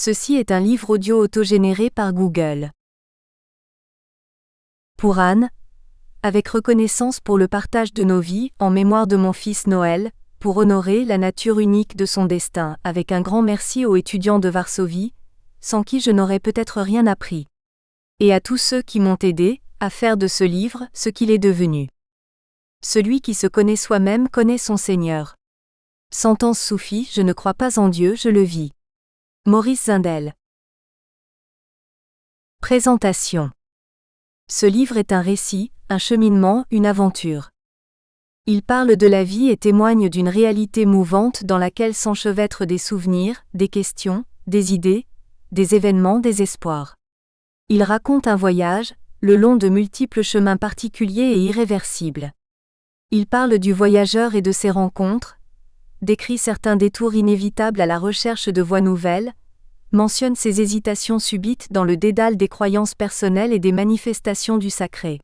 Ceci est un livre audio autogénéré par Google. Pour Anne, avec reconnaissance pour le partage de nos vies, en mémoire de mon fils Noël, pour honorer la nature unique de son destin, avec un grand merci aux étudiants de Varsovie, sans qui je n'aurais peut-être rien appris. Et à tous ceux qui m'ont aidé à faire de ce livre ce qu'il est devenu. Celui qui se connaît soi-même connaît son Seigneur. Sentence soufie, je ne crois pas en Dieu, je le vis. Maurice Zindel. Présentation. Ce livre est un récit, un cheminement, une aventure. Il parle de la vie et témoigne d'une réalité mouvante dans laquelle s'enchevêtrent des souvenirs, des questions, des idées, des événements, des espoirs. Il raconte un voyage, le long de multiples chemins particuliers et irréversibles. Il parle du voyageur et de ses rencontres, décrit certains détours inévitables à la recherche de voies nouvelles, mentionne ses hésitations subites dans le dédale des croyances personnelles et des manifestations du sacré.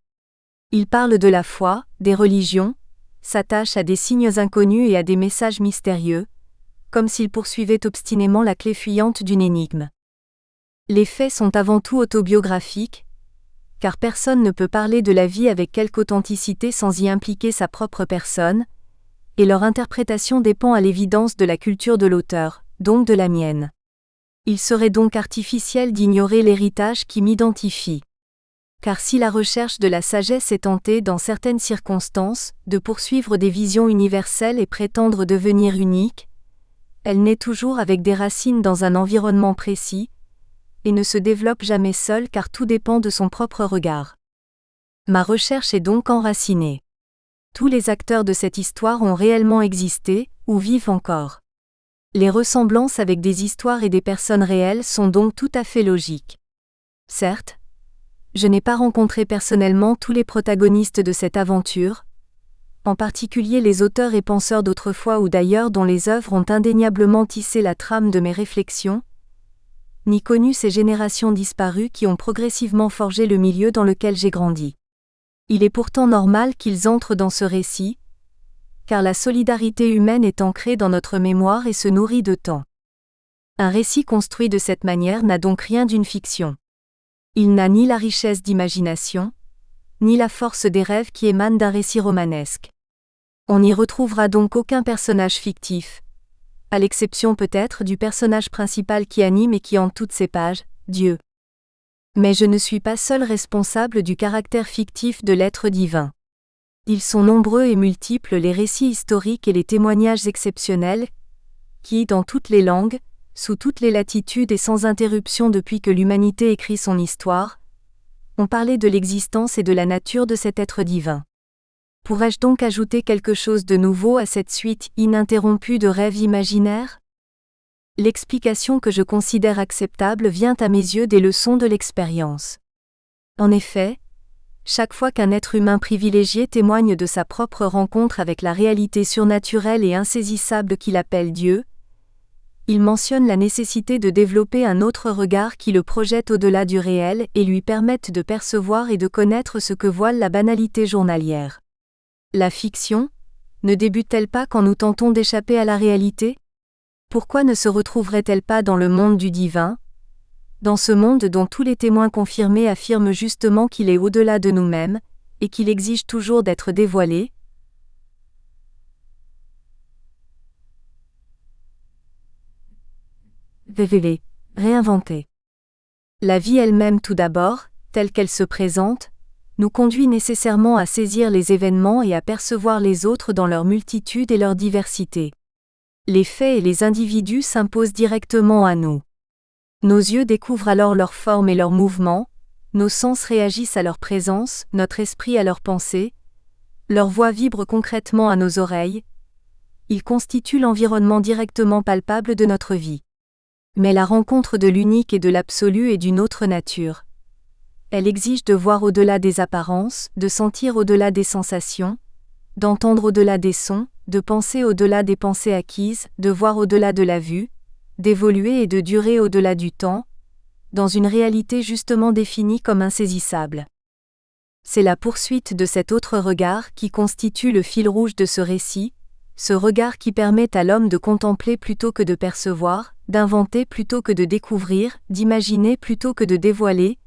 Il parle de la foi, des religions, s'attache à des signes inconnus et à des messages mystérieux, comme s'il poursuivait obstinément la clé fuyante d'une énigme. Les faits sont avant tout autobiographiques, car personne ne peut parler de la vie avec quelque authenticité sans y impliquer sa propre personne, et leur interprétation dépend à l'évidence de la culture de l'auteur, donc de la mienne. Il serait donc artificiel d'ignorer l'héritage qui m'identifie. Car si la recherche de la sagesse est tentée dans certaines circonstances, de poursuivre des visions universelles et prétendre devenir unique, elle naît toujours avec des racines dans un environnement précis, et ne se développe jamais seule car tout dépend de son propre regard. Ma recherche est donc enracinée. Tous les acteurs de cette histoire ont réellement existé, ou vivent encore. Les ressemblances avec des histoires et des personnes réelles sont donc tout à fait logiques. Certes, je n'ai pas rencontré personnellement tous les protagonistes de cette aventure, en particulier les auteurs et penseurs d'autrefois ou d'ailleurs dont les œuvres ont indéniablement tissé la trame de mes réflexions, ni connu ces générations disparues qui ont progressivement forgé le milieu dans lequel j'ai grandi. Il est pourtant normal qu'ils entrent dans ce récit, car la solidarité humaine est ancrée dans notre mémoire et se nourrit de temps. Un récit construit de cette manière n'a donc rien d'une fiction. Il n'a ni la richesse d'imagination, ni la force des rêves qui émanent d'un récit romanesque. On n'y retrouvera donc aucun personnage fictif, à l'exception peut-être du personnage principal qui anime et qui hante toutes ces pages, Dieu. Mais je ne suis pas seul responsable du caractère fictif de l'être divin. Ils sont nombreux et multiples les récits historiques et les témoignages exceptionnels, qui, dans toutes les langues, sous toutes les latitudes et sans interruption depuis que l'humanité écrit son histoire, ont parlé de l'existence et de la nature de cet être divin. Pourrais-je donc ajouter quelque chose de nouveau à cette suite ininterrompue de rêves imaginaires ? L'explication que je considère acceptable vient à mes yeux des leçons de l'expérience. En effet, chaque fois qu'un être humain privilégié témoigne de sa propre rencontre avec la réalité surnaturelle et insaisissable qu'il appelle Dieu, il mentionne la nécessité de développer un autre regard qui le projette au-delà du réel et lui permette de percevoir et de connaître ce que voile la banalité journalière. La fiction, ne débute-t-elle pas quand nous tentons d'échapper à la réalité ? Pourquoi ne se retrouverait-elle pas dans le monde du divin ? Dans ce monde dont tous les témoins confirmés affirment justement qu'il est au-delà de nous-mêmes, et qu'il exige toujours d'être dévoilé. Réinventer. La vie elle-même tout d'abord, telle qu'elle se présente, nous conduit nécessairement à saisir les événements et à percevoir les autres dans leur multitude et leur diversité. Les faits et les individus s'imposent directement à nous. Nos yeux découvrent alors leur forme et leurs mouvements, nos sens réagissent à leur présence, notre esprit à leurs pensées, leur voix vibre concrètement à nos oreilles. Ils constituent l'environnement directement palpable de notre vie. Mais la rencontre de l'unique et de l'absolu est d'une autre nature. Elle exige de voir au-delà des apparences, de sentir au-delà des sensations, d'entendre au-delà des sons, de penser au-delà des pensées acquises, de voir au-delà de la vue, d'évoluer et de durer au-delà du temps, dans une réalité justement définie comme insaisissable. C'est la poursuite de cet autre regard qui constitue le fil rouge de ce récit, ce regard qui permet à l'homme de contempler plutôt que de percevoir, d'inventer plutôt que de découvrir, d'imaginer plutôt que de dévoiler,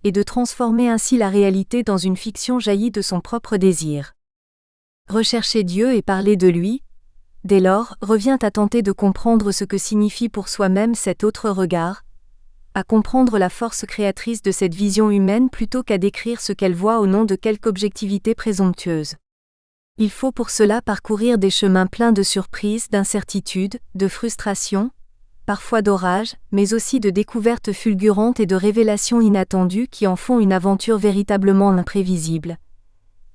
et de transformer ainsi la réalité dans une fiction jaillie de son propre désir. Rechercher Dieu et parler de lui, dès lors, revient à tenter de comprendre ce que signifie pour soi-même cet autre regard, à comprendre la force créatrice de cette vision humaine plutôt qu'à décrire ce qu'elle voit au nom de quelque objectivité présomptueuse. Il faut pour cela parcourir des chemins pleins de surprises, d'incertitudes, de frustrations, parfois d'orages, mais aussi de découvertes fulgurantes et de révélations inattendues qui en font une aventure véritablement imprévisible.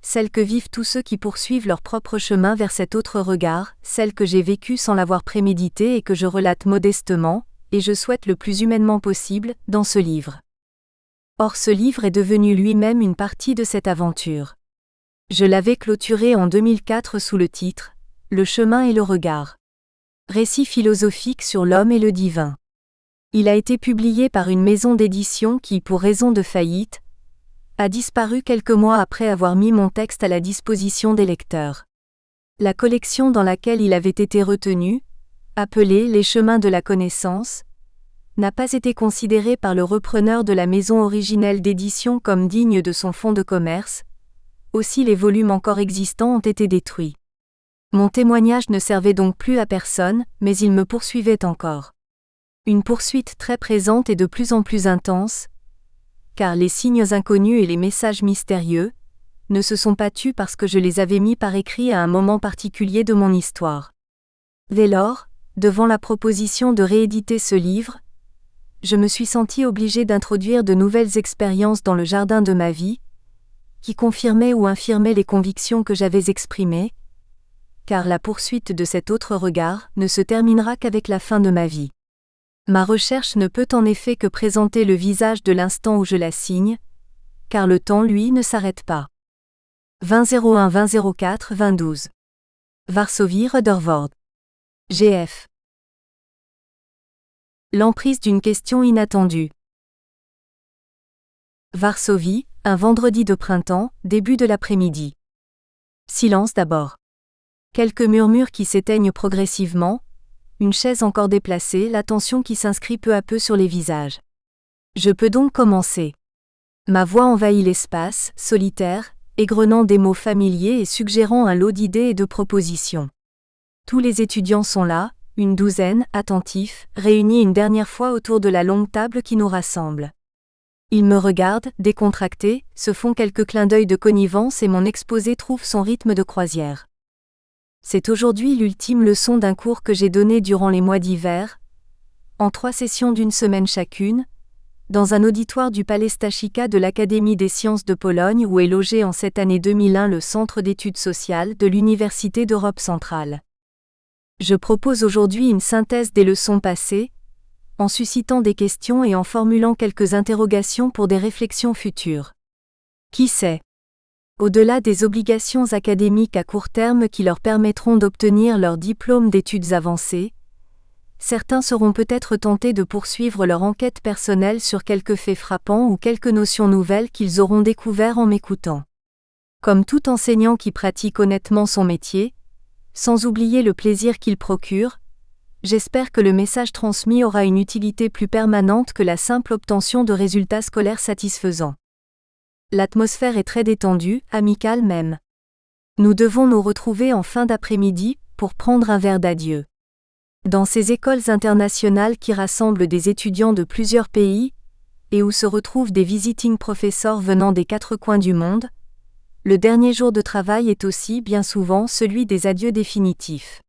Celle que vivent tous ceux qui poursuivent leur propre chemin vers cet autre regard, celle que j'ai vécue sans l'avoir préméditée et que je relate modestement, et je souhaite le plus humainement possible, dans ce livre. Or ce livre est devenu lui-même une partie de cette aventure. Je l'avais clôturé en 2004 sous le titre « Le chemin et le regard ». Récit philosophique sur l'homme et le divin. Il a été publié par une maison d'édition qui, pour raison de faillite, a disparu quelques mois après avoir mis mon texte à la disposition des lecteurs. La collection dans laquelle il avait été retenu, appelée Les chemins de la connaissance, n'a pas été considérée par le repreneur de la maison originelle d'édition comme digne de son fonds de commerce, aussi les volumes encore existants ont été détruits. Mon témoignage ne servait donc plus à personne, mais il me poursuivait encore. Une poursuite très présente et de plus en plus intense, car les signes inconnus et les messages mystérieux ne se sont pas tus parce que je les avais mis par écrit à un moment particulier de mon histoire. Dès lors, devant la proposition de rééditer ce livre, je me suis senti obligé d'introduire de nouvelles expériences dans le jardin de ma vie, qui confirmaient ou infirmaient les convictions que j'avais exprimées, car la poursuite de cet autre regard ne se terminera qu'avec la fin de ma vie. Ma recherche ne peut en effet que présenter le visage de l'instant où je la signe, car le temps, lui, ne s'arrête pas. 20-01-20-04-2012. Varsovie Ruddervoort. GF. L'emprise d'une question inattendue. Varsovie, un vendredi de printemps, début de l'après-midi. Silence d'abord. Quelques murmures qui s'éteignent progressivement, une chaise encore déplacée, l'attention qui s'inscrit peu à peu sur les visages. Je peux donc commencer. Ma voix envahit l'espace, solitaire, égrenant des mots familiers et suggérant un lot d'idées et de propositions. Tous les étudiants sont là, une douzaine, attentifs, réunis une dernière fois autour de la longue table qui nous rassemble. Ils me regardent, décontractés, se font quelques clins d'œil de connivence et mon exposé trouve son rythme de croisière. C'est aujourd'hui l'ultime leçon d'un cours que j'ai donné durant les mois d'hiver, en 3 sessions d'1 semaine chacune, dans un auditoire du Palais Stachika de l'Académie des sciences de Pologne où est logé en cette année 2001 le Centre d'études sociales de l'Université d'Europe centrale. Je propose aujourd'hui une synthèse des leçons passées, en suscitant des questions et en formulant quelques interrogations pour des réflexions futures. Qui sait ? Au-delà des obligations académiques à court terme qui leur permettront d'obtenir leur diplôme d'études avancées, certains seront peut-être tentés de poursuivre leur enquête personnelle sur quelques faits frappants ou quelques notions nouvelles qu'ils auront découverts en m'écoutant. Comme tout enseignant qui pratique honnêtement son métier, sans oublier le plaisir qu'il procure, j'espère que le message transmis aura une utilité plus permanente que la simple obtention de résultats scolaires satisfaisants. L'atmosphère est très détendue, amicale même. Nous devons nous retrouver en fin d'après-midi, pour prendre un verre d'adieu. Dans ces écoles internationales qui rassemblent des étudiants de plusieurs pays, et où se retrouvent des visiting professors venant des 4 coins du monde, le dernier jour de travail est aussi, bien souvent, celui des adieux définitifs.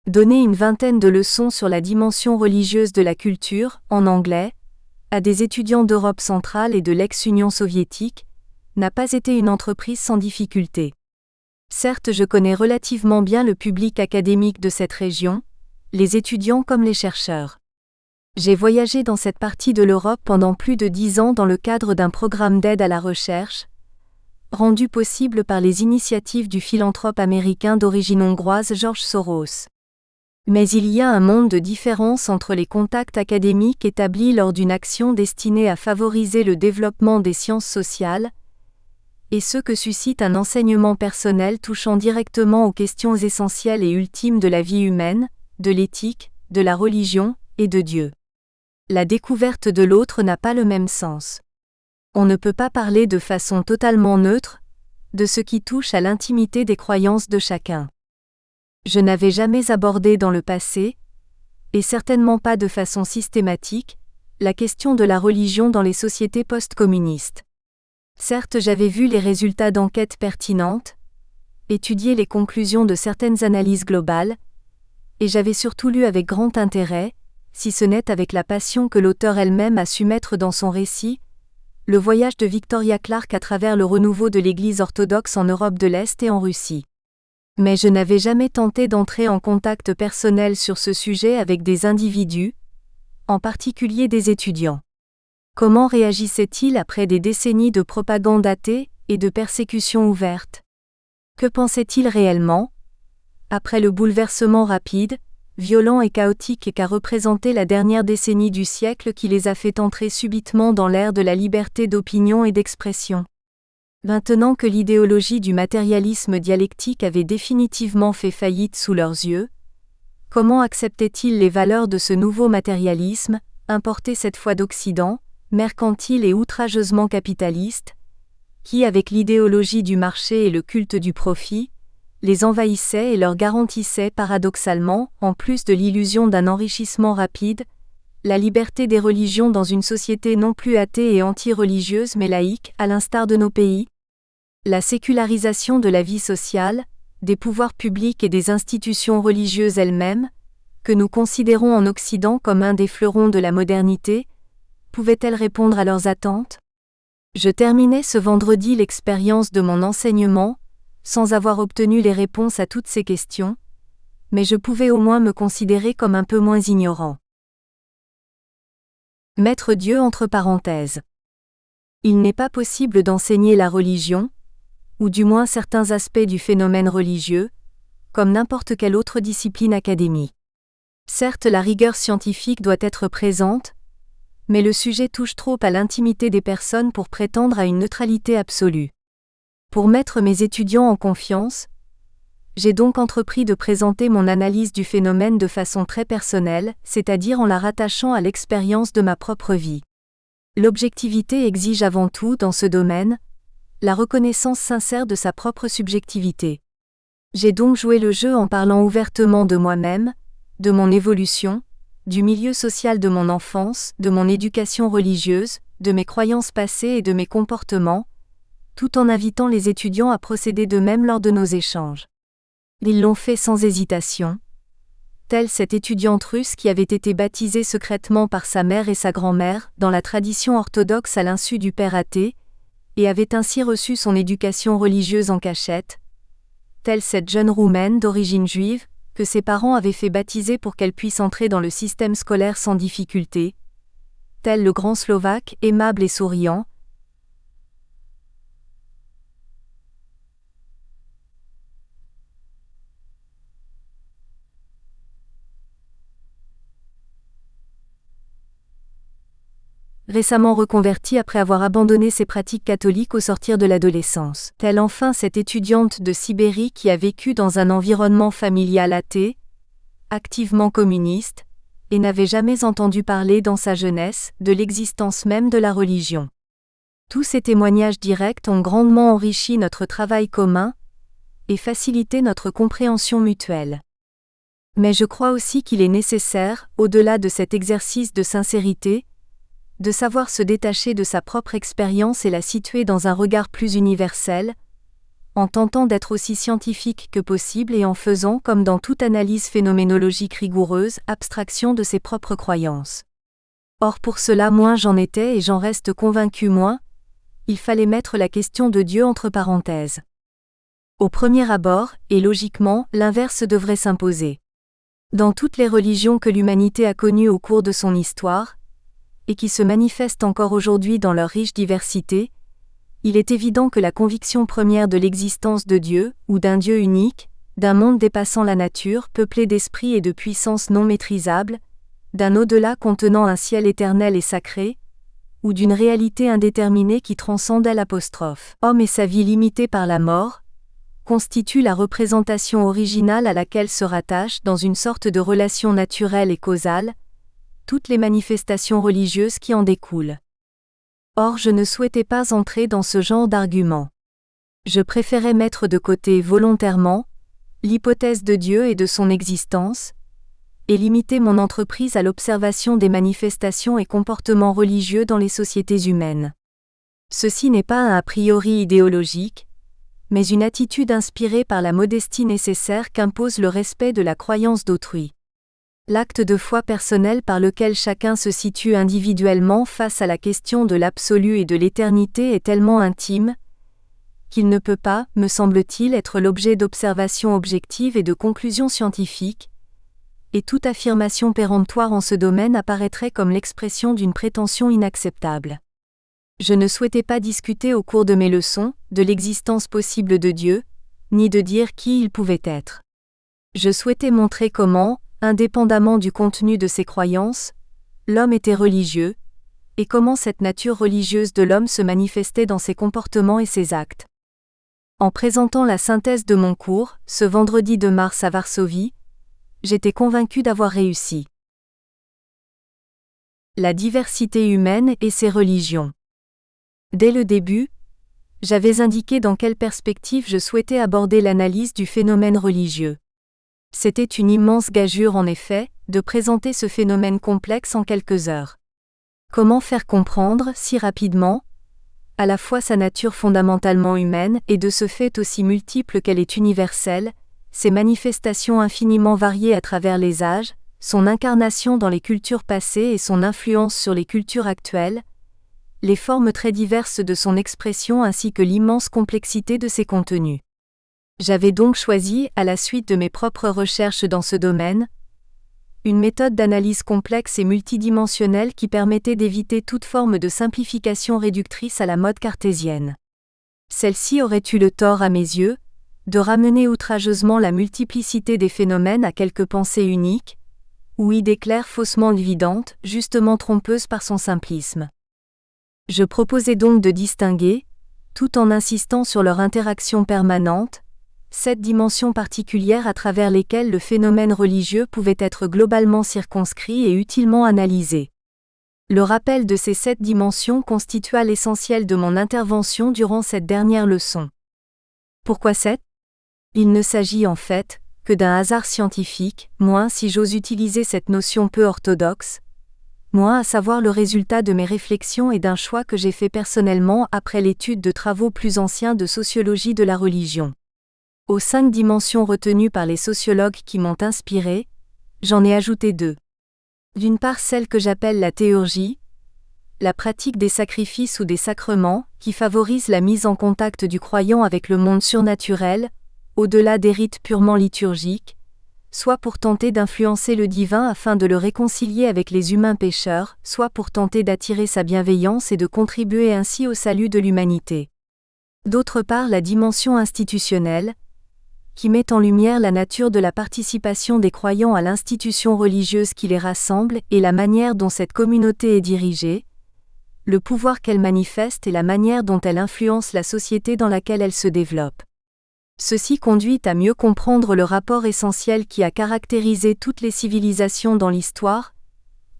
Donner une vingtaine de leçons sur la dimension religieuse de la culture, en anglais, à des étudiants d'Europe centrale et de l'ex-Union soviétique, n'a pas été une entreprise sans difficulté. Certes, je connais relativement bien le public académique de cette région, les étudiants comme les chercheurs. J'ai voyagé dans cette partie de l'Europe pendant plus de 10 ans dans le cadre d'un programme d'aide à la recherche, rendu possible par les initiatives du philanthrope américain d'origine hongroise George Soros. Mais il y a un monde de différence entre les contacts académiques établis lors d'une action destinée à favoriser le développement des sciences sociales et ceux que suscite un enseignement personnel touchant directement aux questions essentielles et ultimes de la vie humaine, de l'éthique, de la religion et de Dieu. La découverte de l'autre n'a pas le même sens. On ne peut pas parler de façon totalement neutre de ce qui touche à l'intimité des croyances de chacun. Je n'avais jamais abordé dans le passé, et certainement pas de façon systématique, la question de la religion dans les sociétés post-communistes. Certes, j'avais vu les résultats d'enquêtes pertinentes, étudié les conclusions de certaines analyses globales, et j'avais surtout lu avec grand intérêt, si ce n'est avec la passion que l'auteur elle-même a su mettre dans son récit, le voyage de Victoria Clark à travers le renouveau de l'Église orthodoxe en Europe de l'Est et en Russie. Mais je n'avais jamais tenté d'entrer en contact personnel sur ce sujet avec des individus, en particulier des étudiants. Comment réagissaient-ils après des décennies de propagande athée et de persécutions ouvertes? Que pensaient-ils réellement, après le bouleversement rapide, violent et chaotique qu'a représenté la dernière décennie du siècle qui les a fait entrer subitement dans l'ère de la liberté d'opinion et d'expression? Maintenant que l'idéologie du matérialisme dialectique avait définitivement fait faillite sous leurs yeux, comment acceptaient-ils les valeurs de ce nouveau matérialisme, importé cette fois d'Occident, mercantile et outrageusement capitaliste, qui, avec l'idéologie du marché et le culte du profit, les envahissait et leur garantissait paradoxalement, en plus de l'illusion d'un enrichissement rapide, la liberté des religions dans une société non plus athée et anti-religieuse mais laïque, à l'instar de nos pays? La sécularisation de la vie sociale, des pouvoirs publics et des institutions religieuses elles-mêmes, que nous considérons en Occident comme un des fleurons de la modernité, pouvait-elle répondre à leurs attentes? Je terminais ce vendredi l'expérience de mon enseignement, sans avoir obtenu les réponses à toutes ces questions, mais je pouvais au moins me considérer comme un peu moins ignorant. Mettre Dieu entre parenthèses. Il n'est pas possible d'enseigner la religion, ou du moins certains aspects du phénomène religieux, comme n'importe quelle autre discipline académique. Certes, la rigueur scientifique doit être présente, mais le sujet touche trop à l'intimité des personnes pour prétendre à une neutralité absolue. Pour mettre mes étudiants en confiance, j'ai donc entrepris de présenter mon analyse du phénomène de façon très personnelle, c'est-à-dire en la rattachant à l'expérience de ma propre vie. L'objectivité exige avant tout, dans ce domaine, la reconnaissance sincère de sa propre subjectivité. J'ai donc joué le jeu en parlant ouvertement de moi-même, de mon évolution, du milieu social de mon enfance, de mon éducation religieuse, de mes croyances passées et de mes comportements, tout en invitant les étudiants à procéder d'eux-mêmes lors de nos échanges. Ils l'ont fait sans hésitation, telle cette étudiante russe qui avait été baptisée secrètement par sa mère et sa grand-mère, dans la tradition orthodoxe à l'insu du père athée, et avait ainsi reçu son éducation religieuse en cachette, telle cette jeune Roumaine d'origine juive, que ses parents avaient fait baptiser pour qu'elle puisse entrer dans le système scolaire sans difficulté, tel le grand Slovaque, aimable et souriant, récemment reconverti après avoir abandonné ses pratiques catholiques au sortir de l'adolescence. Telle enfin cette étudiante de Sibérie qui a vécu dans un environnement familial athée, activement communiste, et n'avait jamais entendu parler dans sa jeunesse de l'existence même de la religion. Tous ces témoignages directs ont grandement enrichi notre travail commun et facilité notre compréhension mutuelle. Mais je crois aussi qu'il est nécessaire, au-delà de cet exercice de sincérité, de savoir se détacher de sa propre expérience et la situer dans un regard plus universel, en tentant d'être aussi scientifique que possible et en faisant, comme dans toute analyse phénoménologique rigoureuse, abstraction de ses propres croyances. Or pour cela moins j'en étais et j'en reste convaincu moins, il fallait mettre la question de Dieu entre parenthèses. Au premier abord, et logiquement, l'inverse devrait s'imposer. Dans toutes les religions que l'humanité a connues au cours de son histoire, et qui se manifestent encore aujourd'hui dans leur riche diversité, il est évident que la conviction première de l'existence de Dieu, ou d'un Dieu unique, d'un monde dépassant la nature, peuplé d'esprits et de puissances non maîtrisables, d'un au-delà contenant un ciel éternel et sacré, ou d'une réalité indéterminée qui transcende l'apostrophe homme et sa vie limitée par la mort, constitue la représentation originale à laquelle se rattachent, dans une sorte de relation naturelle et causale, toutes les manifestations religieuses qui en découlent. Or je ne souhaitais pas entrer dans ce genre d'argument. Je préférais mettre de côté volontairement l'hypothèse de Dieu et de son existence, et limiter mon entreprise à l'observation des manifestations et comportements religieux dans les sociétés humaines. Ceci n'est pas un a priori idéologique, mais une attitude inspirée par la modestie nécessaire qu'impose le respect de la croyance d'autrui. L'acte de foi personnel par lequel chacun se situe individuellement face à la question de l'absolu et de l'éternité est tellement intime, qu'il ne peut pas, me semble-t-il, être l'objet d'observations objectives et de conclusions scientifiques, et toute affirmation péremptoire en ce domaine apparaîtrait comme l'expression d'une prétention inacceptable. Je ne souhaitais pas discuter au cours de mes leçons de l'existence possible de Dieu, ni de dire qui il pouvait être. Je souhaitais montrer comment, indépendamment du contenu de ses croyances, l'homme était religieux, et comment cette nature religieuse de l'homme se manifestait dans ses comportements et ses actes. En présentant la synthèse de mon cours, ce vendredi 2 mars à Varsovie, j'étais convaincu d'avoir réussi. La diversité humaine et ses religions. Dès le début, j'avais indiqué dans quelle perspective je souhaitais aborder l'analyse du phénomène religieux. C'était une immense gageure en effet, de présenter ce phénomène complexe en quelques heures. Comment faire comprendre, si rapidement, à la fois sa nature fondamentalement humaine et de ce fait aussi multiple qu'elle est universelle, ses manifestations infiniment variées à travers les âges, son incarnation dans les cultures passées et son influence sur les cultures actuelles, les formes très diverses de son expression ainsi que l'immense complexité de ses contenus. J'avais donc choisi, à la suite de mes propres recherches dans ce domaine, une méthode d'analyse complexe et multidimensionnelle qui permettait d'éviter toute forme de simplification réductrice à la mode cartésienne. Celle-ci aurait eu le tort à mes yeux, de ramener outrageusement la multiplicité des phénomènes à quelques pensées uniques, ou idées claires faussement évidentes, justement trompeuses par son simplisme. Je proposais donc de distinguer, tout en insistant sur leur interaction permanente, 7 dimensions particulières à travers lesquelles le phénomène religieux pouvait être globalement circonscrit et utilement analysé. Le rappel de ces 7 dimensions constitua l'essentiel de mon intervention durant cette dernière leçon. Pourquoi 7 ? Il ne s'agit en fait que d'un hasard scientifique, moins si j'ose utiliser cette notion peu orthodoxe, moins à savoir le résultat de mes réflexions et d'un choix que j'ai fait personnellement après l'étude de travaux plus anciens de sociologie de la religion. Aux 5 dimensions retenues par les sociologues qui m'ont inspiré, j'en ai ajouté 2. D'une part celle que j'appelle la théurgie, la pratique des sacrifices ou des sacrements, qui favorise la mise en contact du croyant avec le monde surnaturel, au-delà des rites purement liturgiques, soit pour tenter d'influencer le divin afin de le réconcilier avec les humains pécheurs, soit pour tenter d'attirer sa bienveillance et de contribuer ainsi au salut de l'humanité. D'autre part la dimension institutionnelle, qui met en lumière la nature de la participation des croyants à l'institution religieuse qui les rassemble et la manière dont cette communauté est dirigée, le pouvoir qu'elle manifeste et la manière dont elle influence la société dans laquelle elle se développe. Ceci conduit à mieux comprendre le rapport essentiel qui a caractérisé toutes les civilisations dans l'histoire,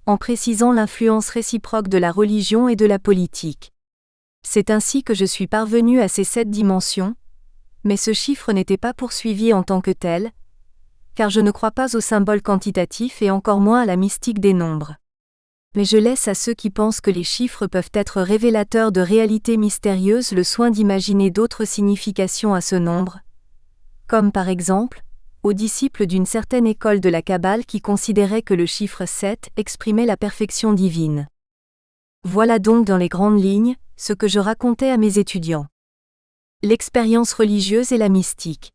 en précisant l'influence réciproque de la religion et de la politique. C'est ainsi que je suis parvenu à ces 7 dimensions, mais ce chiffre n'était pas poursuivi en tant que tel, car je ne crois pas au symbole quantitatif et encore moins à la mystique des nombres. Mais je laisse à ceux qui pensent que les chiffres peuvent être révélateurs de réalités mystérieuses le soin d'imaginer d'autres significations à ce nombre, comme par exemple, aux disciples d'une certaine école de la Kabbale qui considéraient que le chiffre 7 exprimait la perfection divine. Voilà donc dans les grandes lignes, ce que je racontais à mes étudiants. L'expérience religieuse et la mystique.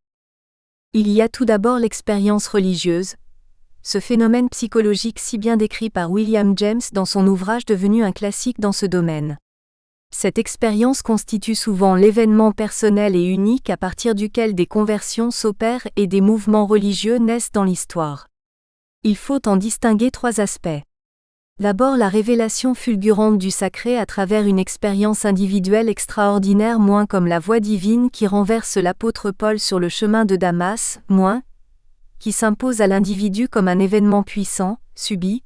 Il y a tout d'abord l'expérience religieuse, ce phénomène psychologique si bien décrit par William James dans son ouvrage devenu un classique dans ce domaine. Cette expérience constitue souvent l'événement personnel et unique à partir duquel des conversions s'opèrent et des mouvements religieux naissent dans l'histoire. Il faut en distinguer 3 aspects. D'abord la révélation fulgurante du sacré à travers une expérience individuelle extraordinaire, moins comme la voix divine qui renverse l'apôtre Paul sur le chemin de Damas, moins qui s'impose à l'individu comme un événement puissant, subit,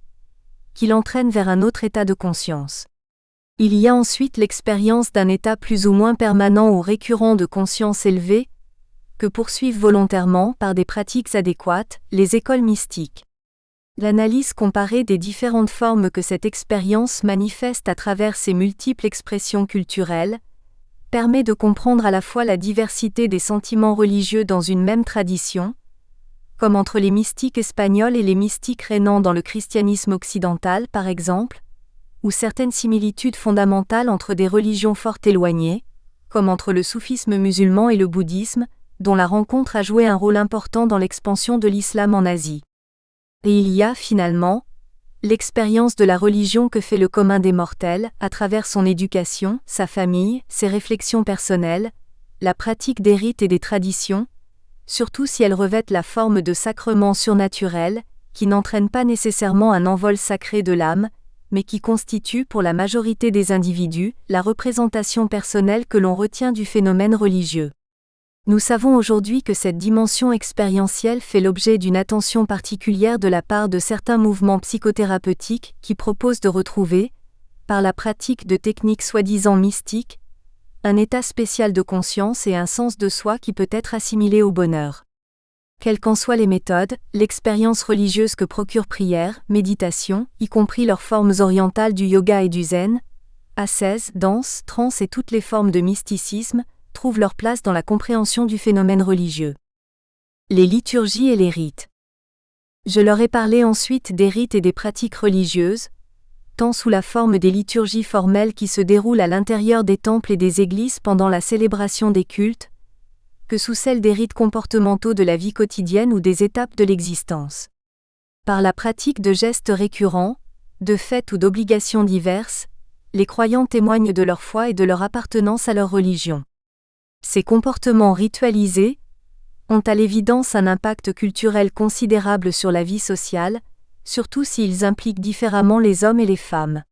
qui l'entraîne vers un autre état de conscience. Il y a ensuite l'expérience d'un état plus ou moins permanent ou récurrent de conscience élevée, que poursuivent volontairement, par des pratiques adéquates, les écoles mystiques. L'analyse comparée des différentes formes que cette expérience manifeste à travers ses multiples expressions culturelles permet de comprendre à la fois la diversité des sentiments religieux dans une même tradition, comme entre les mystiques espagnols et les mystiques rénants dans le christianisme occidental par exemple, ou certaines similitudes fondamentales entre des religions fort éloignées, comme entre le soufisme musulman et le bouddhisme, dont la rencontre a joué un rôle important dans l'expansion de l'islam en Asie. Et il y a, finalement, l'expérience de la religion que fait le commun des mortels, à travers son éducation, sa famille, ses réflexions personnelles, la pratique des rites et des traditions, surtout si elles revêtent la forme de sacrements surnaturels, qui n'entraînent pas nécessairement un envol sacré de l'âme, mais qui constituent pour la majorité des individus, la représentation personnelle que l'on retient du phénomène religieux. Nous savons aujourd'hui que cette dimension expérientielle fait l'objet d'une attention particulière de la part de certains mouvements psychothérapeutiques qui proposent de retrouver, par la pratique de techniques soi-disant mystiques, un état spécial de conscience et un sens de soi qui peut être assimilé au bonheur. Quelles qu'en soient les méthodes, l'expérience religieuse que procure prière, méditation, y compris leurs formes orientales du yoga et du zen, ascèse, danse, transe et toutes les formes de mysticisme, trouvent leur place dans la compréhension du phénomène religieux. Les liturgies et les rites. Je leur ai parlé ensuite des rites et des pratiques religieuses, tant sous la forme des liturgies formelles qui se déroulent à l'intérieur des temples et des églises pendant la célébration des cultes, que sous celle des rites comportementaux de la vie quotidienne ou des étapes de l'existence. Par la pratique de gestes récurrents, de fêtes ou d'obligations diverses, les croyants témoignent de leur foi et de leur appartenance à leur religion. Ces comportements ritualisés ont à l'évidence un impact culturel considérable sur la vie sociale, surtout s'ils impliquent différemment les hommes et les femmes.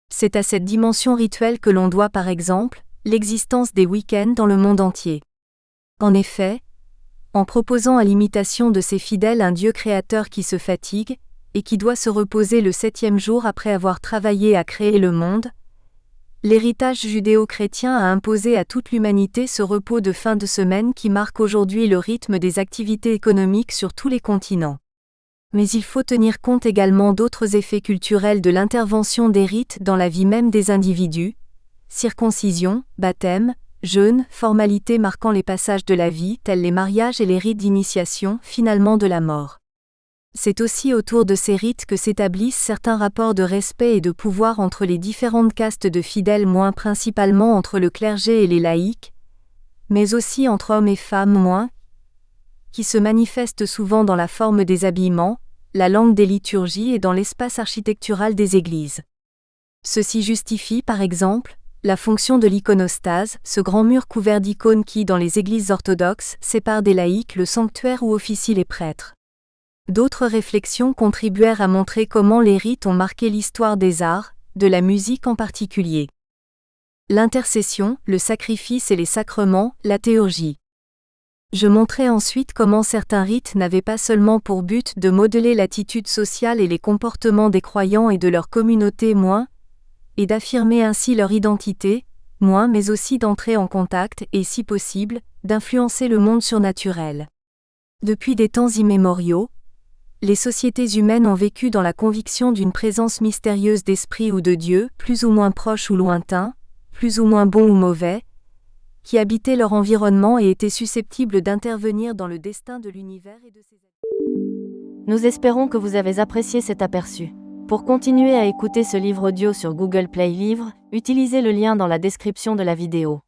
C'est à cette dimension rituelle que l'on doit par exemple, l'existence des week-ends dans le monde entier. En effet, en proposant à l'imitation de ses fidèles un Dieu créateur qui se fatigue, et qui doit se reposer le 7e jour après avoir travaillé à créer le monde, l'héritage judéo-chrétien a imposé à toute l'humanité ce repos de fin de semaine qui marque aujourd'hui le rythme des activités économiques sur tous les continents. Mais il faut tenir compte également d'autres effets culturels de l'intervention des rites dans la vie même des individus, circoncision, baptême, jeûne, formalités marquant les passages de la vie tels les mariages et les rites d'initiation, finalement de la mort. C'est aussi autour de ces rites que s'établissent certains rapports de respect et de pouvoir entre les différentes castes de fidèles, moins principalement entre le clergé et les laïcs, mais aussi entre hommes et femmes moins, qui se manifestent souvent dans la forme des habillements, la langue des liturgies et dans l'espace architectural des églises. Ceci justifie, par exemple, la fonction de l'iconostase, ce grand mur couvert d'icônes qui, dans les églises orthodoxes, sépare des laïcs le sanctuaire où officient les prêtres. D'autres réflexions contribuèrent à montrer comment les rites ont marqué l'histoire des arts, de la musique en particulier. L'intercession, le sacrifice et les sacrements, la théurgie. Je montrai ensuite comment certains rites n'avaient pas seulement pour but de modeler l'attitude sociale et les comportements des croyants et de leur communauté moins, et d'affirmer ainsi leur identité, moins mais aussi d'entrer en contact et, si possible, d'influencer le monde surnaturel. Depuis des temps immémoriaux, les sociétés humaines ont vécu dans la conviction d'une présence mystérieuse d'esprit ou de Dieu, plus ou moins proche ou lointain, plus ou moins bon ou mauvais, qui habitait leur environnement et était susceptible d'intervenir dans le destin de l'univers et de ses habitants. Nous espérons que vous avez apprécié cet aperçu. Pour continuer à écouter ce livre audio sur Google Play Livres, utilisez le lien dans la description de la vidéo.